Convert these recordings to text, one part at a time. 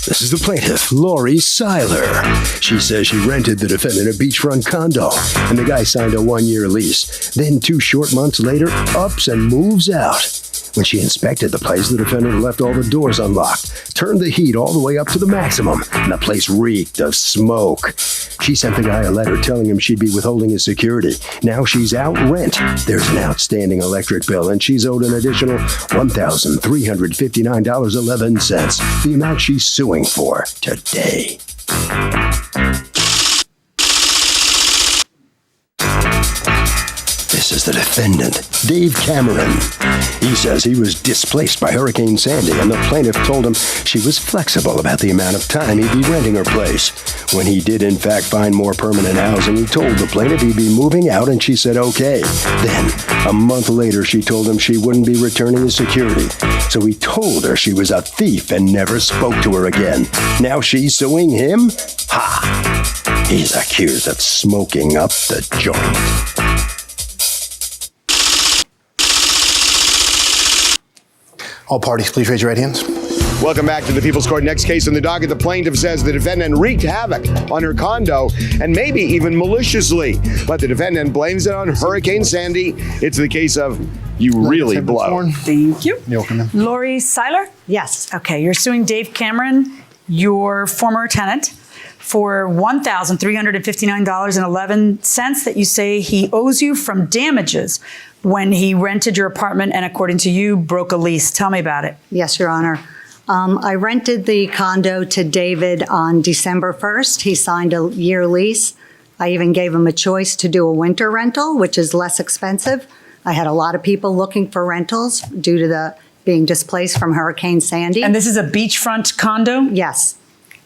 This is the plaintiff, Lori Seiler. She says she rented the defendant a beachfront condo, and the guy signed a 1-year lease. Then 2 short months later, ups and moves out. When she inspected the place, the defendant left all the doors unlocked, turned the heat all the way up to the maximum, and the place reeked of smoke. She sent the guy a letter telling him she'd be withholding his security. Now she's out rent. There's an outstanding electric bill, and she's owed an additional $1,359.11, the amount she's suing for today. This is the defendant, Dave Cameron. He says he was displaced by Hurricane Sandy, and the plaintiff told him she was flexible about the amount of time he'd be renting her place. When he did, in fact, find more permanent housing, he told the plaintiff he'd be moving out, and she said okay. Then, a month later, she told him she wouldn't be returning his security. So he told her she was a thief and never spoke to her again. Now she's suing him? Ha! He's accused of smoking up the joint. All parties, please raise your right hands. Welcome back to the People's Court. Next case on the docket, the plaintiff says the defendant wreaked havoc on her condo and maybe even maliciously. But the defendant blames it on Hurricane Sandy. It's the case of you really blow. Thank you. You're welcome. Lori Seiler? Yes. Okay, you're suing Dave Cameron, your former tenant, for $1,359.11 that you say he owes you from damages when he rented your apartment and, according to you, broke a lease. Tell me about it. Yes, Your Honor. I rented the condo to David on December 1st. He signed a year lease. I even gave him a choice to do a winter rental, which is less expensive. I had a lot of people looking for rentals due to the being displaced from Hurricane Sandy. And this is a beachfront condo? Yes.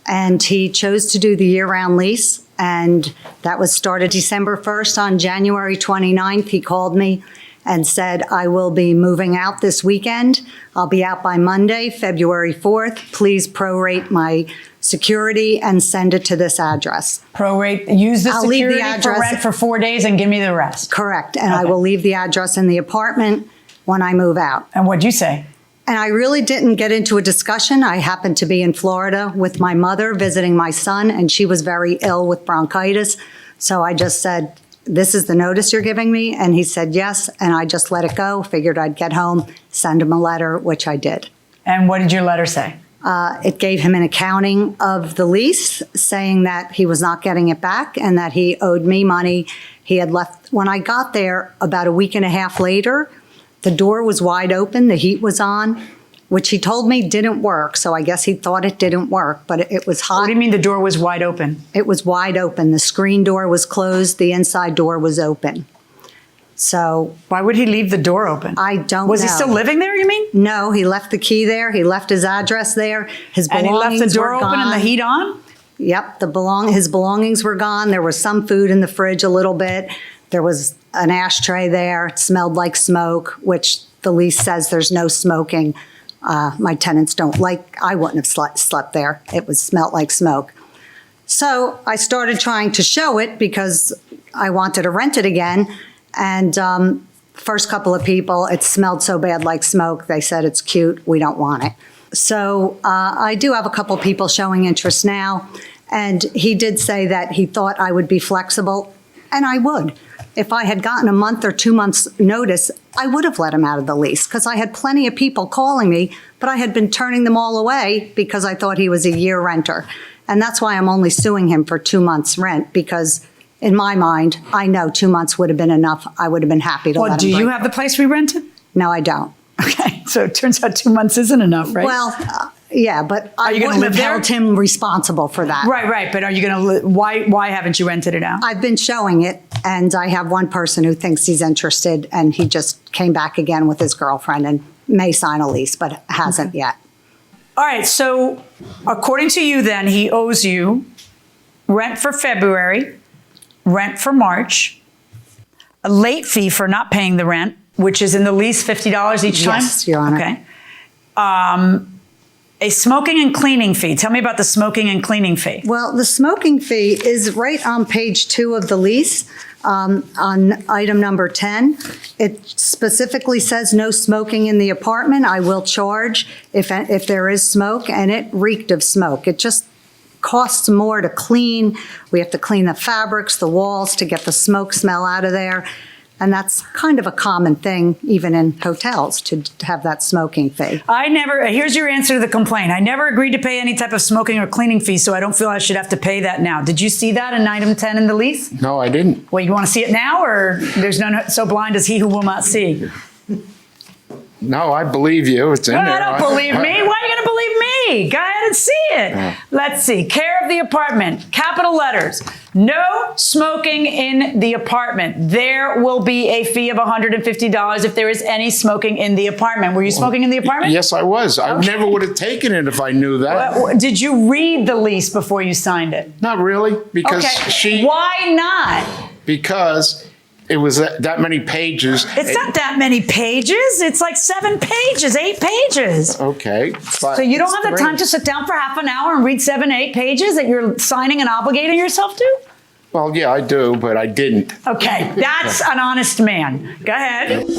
And he chose to do the year-round lease, and that was started December 1st. On January 29th, he called me and said, I will be moving out this weekend. I'll be out by Monday, February 4th. Please prorate my security and send it to this address. Prorate, use the I'll leave the security for address. rent for 4 days and give me the rest. Correct. And Okay. I will leave the address in the apartment when I move out. And what'd you say? And I really didn't get into a discussion. I happened to be in Florida with my mother visiting my son, and she was very ill with bronchitis. So I just said, this is the notice you're giving me? And he said yes, and I just let it go. Figured I'd get home, send him a letter, which I did. And what did your letter say? It gave him an accounting of the lease, saying that he was not getting it back and that he owed me money. He had left. When I got there about a week and a half later, the door was wide open, the heat was on, which he told me didn't work. So I guess he thought it didn't work, but it was hot. What do you mean the door was wide open? It was wide open. The screen door was closed. The inside door was open. So why would he leave the door open? I don't know. Was he still living there, you mean? No, he left the key there. He left his address there. His belongings And he left the door were open gone. and the heat on? Yep, his belongings were gone. There was some food in the fridge a little bit. There was an ashtray there. It smelled like smoke, which the lease says there's no smoking. My tenants don't like, I wouldn't have slept there. It smelled like smoke. So I started trying to show it because I wanted to rent it again. And first couple of people, it smelled so bad like smoke. They said, it's cute, we don't want it. So I do have a couple people showing interest now. And he did say that he thought I would be flexible, and I would. If I had gotten a month or 2 months notice, I would have let him out of the lease because I had plenty of people calling me, but I had been turning them all away because I thought he was a year renter. And that's why I'm only suing him for 2 months rent, because in my mind, I know 2 months would have been enough. I would have been happy to let him Well, do you have the place we rented? No, I don't. Okay, so it turns out 2 months isn't enough, right? Well, yeah, but I you gonna wouldn't live have there? held him responsible for that. Right, but are you going to, why haven't you rented it out? I've been showing it, and I have one person who thinks he's interested, and he just came back again with his girlfriend and may sign a lease, but hasn't yet. All right, so according to you then, he owes you rent for February, rent for March, a late fee for not paying the rent, which is in the lease $50 each time? Yes, Your Honor. Okay. A smoking and cleaning fee. Tell me about the smoking and cleaning fee. Well, the smoking fee is right on page 2 of the lease. On item number 10, it specifically says no smoking in the apartment. I will charge if there is smoke, and it reeked of smoke. It just costs more to clean. We have to clean the fabrics, the walls to get the smoke smell out of there. And that's kind of a common thing, even in hotels, to have that smoking fee. Here's your answer to the complaint. I never agreed to pay any type of smoking or cleaning fee, so I don't feel I should have to pay that now. Did you see that in item 10 in the lease? No, I didn't. Well, you want to see it now, or there's none so blind as he who will not see? No, I believe you. It's in there. I don't believe me. Why are you going to believe me? Go ahead and see it. Yeah. Let's see. Care of the apartment. Capital letters. No smoking in the apartment. There will be a fee of $150 if there is any smoking in the apartment. Were you smoking in the apartment? Yes, I was. I never would have taken it if I knew that. Did you read the lease before you signed it? Not really, because Why not? Because it was that many pages. It's not that many pages. It's like 7 pages, 8 pages. Okay. So you don't have the time to sit down for half an hour and read 7, 8 pages that you're signing and obligating yourself to? Well, yeah, I do, but I didn't. Okay, that's an honest man. Go ahead.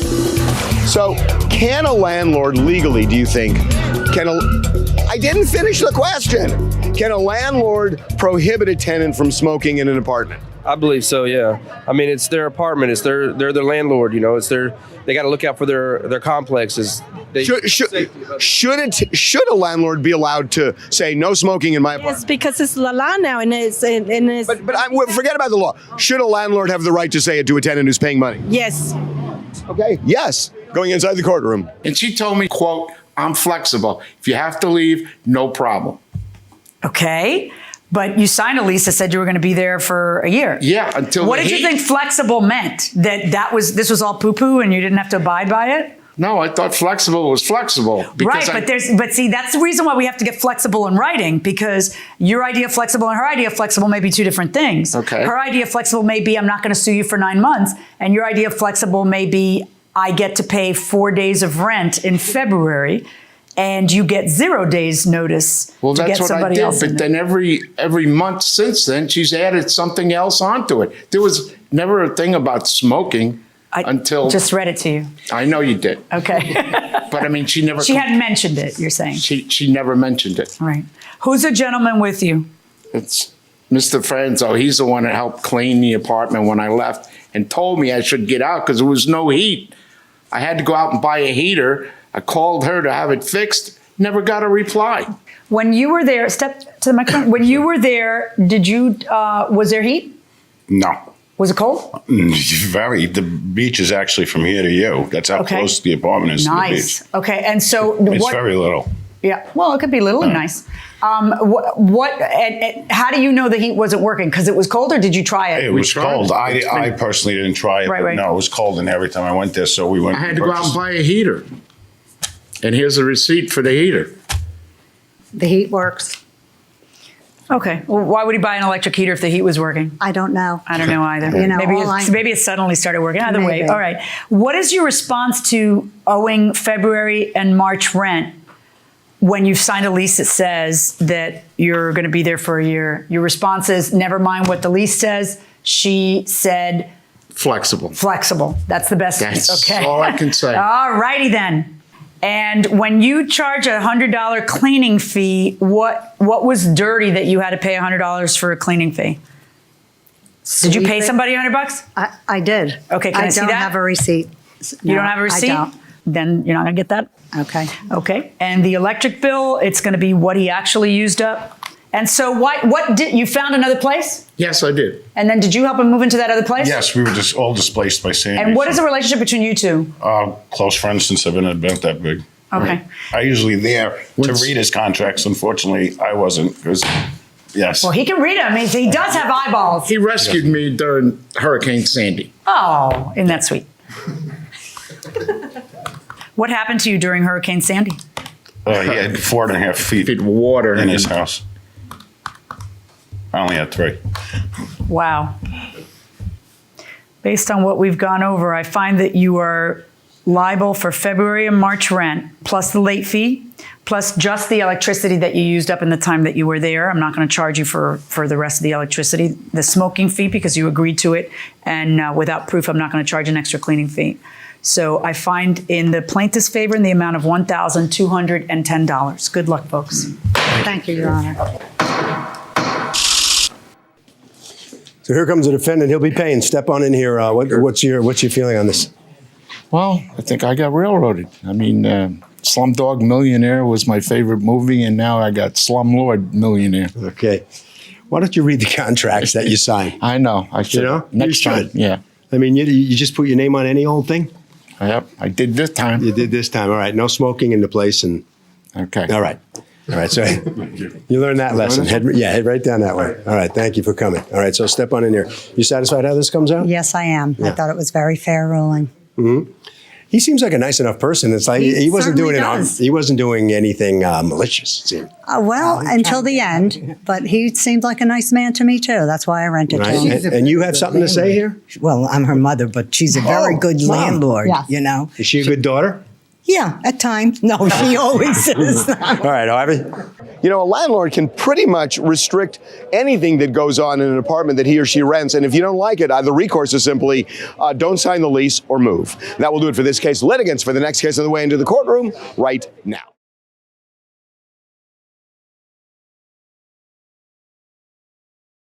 So, can a landlord legally, do you think, I didn't finish the question. Can a landlord prohibit a tenant from smoking in an apartment? I believe so, yeah. I mean, it's their apartment. They're their landlord, you know. They got to look out for their complexes. Should a landlord be allowed to say no smoking in my apartment? Yes, because it's the law now, and it's. But forget about the law. Should a landlord have the right to say it to a tenant who's paying money? Yes. Okay. Yes. Going inside the courtroom. And she told me, quote, I'm flexible. If you have to leave, no problem. Okay. But you signed a lease that said you were going to be there for a year. Yeah, until What did you think flexible meant? This was all poo-poo and you didn't have to abide by it? No, I thought flexible was flexible. Right, but see, that's the reason why we have to get flexible in writing, because your idea of flexible and her idea of flexible may be two different things. Okay. Her idea of flexible may be I'm not going to sue you for 9 months, and your idea of flexible may be I get to pay 4 days of rent in February, and you get 0 days notice to get somebody else in. But then every month since then, she's added something else onto it. There was never a thing about smoking until... Just read it to you. I know you did. Okay. But I mean, she never... She hadn't mentioned it, you're saying. She never mentioned it. Right. Who's the gentleman with you? It's Mr. Franzo. He's the one that helped clean the apartment when I left and told me I should get out because there was no heat. I had to go out and buy a heater. I called her to have it fixed, never got a reply. When you were there, step to the microphone. When you were there, was there heat? No. Was it cold? Very. The beach is actually from here to you. That's how close the apartment is to the beach. Okay, and so It's very little. Yeah, well, it could be little and nice. How do you know the heat wasn't working? Because it was cold, or did you try it? It was cold. I personally didn't try it. Right, but right. No, it was cold, and every time I went there, so we went. I had to go out and buy a heater. And here's a receipt for the heater. The heat works. Okay. Well, why would he buy an electric heater if the heat was working? I don't know. I don't know either. You know, maybe it suddenly started working. Either way. Maybe. All right. What is your response to owing February and March rent when you've signed a lease that says that you're going to be there for a year? Your response is, never mind what the lease says. She said... Flexible. Flexible. That's the best. That's all I can say. All righty then. And when you charge a $100 cleaning fee, what was dirty that you had to pay $100 for a cleaning fee? Did you pay somebody $100? I did. Okay, can I see that? I don't have a receipt. You don't have a receipt? I don't. Then you're not going to get that? Okay. Okay. And the electric bill, it's going to be what he actually used up. And so you found another place? Yes, I did. And then did you help him move into that other place? Yes, we were just all displaced by Sandy. And what is the relationship between you two? Close friends since I've been about that big. Okay. I usually there to read his contracts. Unfortunately, I wasn't because, yes. Well, he can read them. He does have eyeballs. He rescued me during Hurricane Sandy. Oh, isn't that sweet? What happened to you during Hurricane Sandy? He had 4.5 feet of water in his house. I only had 3. Wow. Based on what we've gone over, I find that you are liable for February and March rent, plus the late fee, plus just the electricity that you used up in the time that you were there. I'm not going to charge you for the rest of the electricity. The smoking fee, because you agreed to it, and without proof, I'm not going to charge an extra cleaning fee. So I find in the plaintiff's favor in the amount of $1,210. Good luck, folks. Thank you, Your Honor. So here comes the defendant. He'll be paying. Step on in here. What's your feeling on this? Well, I think I got railroaded. I mean, Slumdog Millionaire was my favorite movie, and now I got Slumlord Millionaire. Okay. Why don't you read the contracts that you sign? I know. I should. You know? Next You time. should. Yeah. I mean, you just put your name on any old thing? Yep. I did this time. You did this time. All right. No smoking in the place. And Okay. all right. All right. So you learned that lesson. Head right down that way. All right. Thank you for coming. All right. So step on in here. You satisfied how this comes out? Yes, I am. I thought it was very fair ruling. He seems like a nice enough person. It's like he wasn't certainly doing does. He wasn't doing anything malicious. It seemed. Well, until the end, but he seemed like a nice man to me too. That's why I rented to Right? him. And you have something to say here? Well, I'm her mother, but she's a very good Mom. landlord, Yeah. you know? Is she a good daughter? Yeah, at times. No, she always is. All right, Harvey. You know, a landlord can pretty much restrict anything that goes on in an apartment that he or she rents. And if you don't like it, the recourse is simply don't sign the lease or move. That will do it for this case. Litigants for the next case on the way into the courtroom right now.